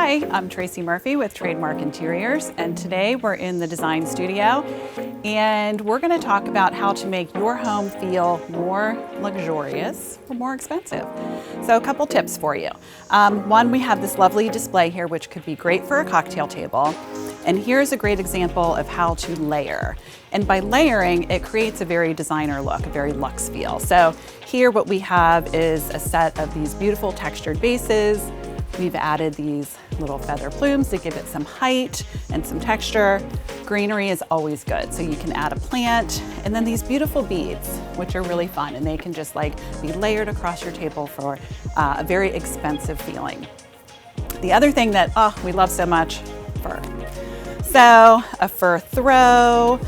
Hi, I'm Tracee Murphy with Trademark Interiors, and today we're in the design studio and we're going to talk about how to make your home feel more luxurious or more expensive. So a couple tips for you. One, we have this lovely display here which could be great for a cocktail table. And here's a great example of how to layer. And by layering, it creates a very designer look, a very luxe feel. So here what we have is a set of these beautiful textured bases. We've added these little feather plumes to give it some height and some texture. Greenery is always good, so you can add a plant. And then these beautiful beads, which are really fun, and they can just be layered across your table for a very expensive feeling. The other thing that, we love so much, fur. So a fur throw,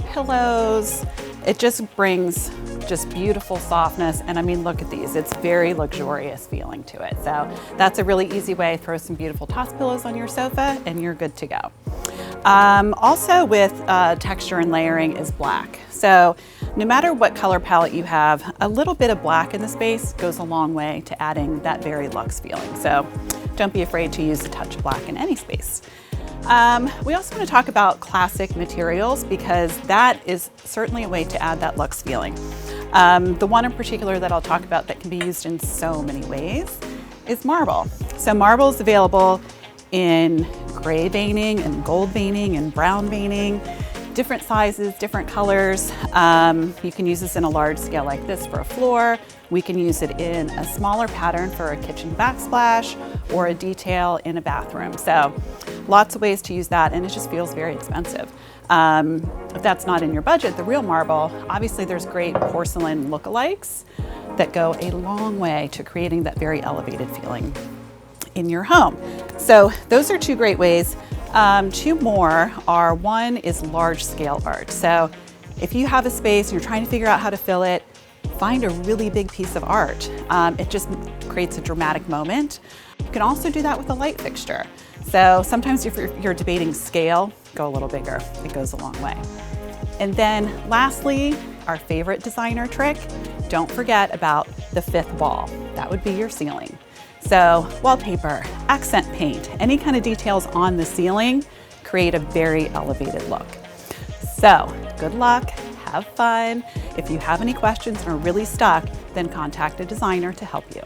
pillows, it just brings just beautiful softness. And I mean, look at these, it's very luxurious feeling to it. So that's a really easy way. Throw some beautiful toss pillows on your sofa and you're good to go. Also with texture and layering is black. So no matter what color palette you have, a little bit of black in the space goes a long way to adding that very luxe feeling. So don't be afraid to use a touch of black in any space. We also want to talk about classic materials because that is certainly a way to add that luxe feeling. The one in particular that I'll talk about that can be used in so many ways is marble. So marble is available in gray veining and gold veining and brown veining, different sizes, different colors. You can use this in a large scale like this for a floor. We can use it in a smaller pattern for a kitchen backsplash or a detail in a bathroom. So lots of ways to use that, and it just feels very expensive. If that's not in your budget, the real marble, obviously there's great porcelain lookalikes that go a long way to creating that very elevated feeling in your home. So those are two great ways. Two more are, one is large scale art. So if you have a space and you're trying to figure out how to fill it, find a really big piece of art. It just creates a dramatic moment. You can also do that with a light fixture. So sometimes if you're debating scale, go a little bigger. It goes a long way. And then lastly, our favorite designer trick, don't forget about the fifth wall. That would be your ceiling. So wallpaper, accent paint, any kind of details on the ceiling create a very elevated look. So good luck, have fun. If you have any questions and are really stuck, then contact a designer to help you.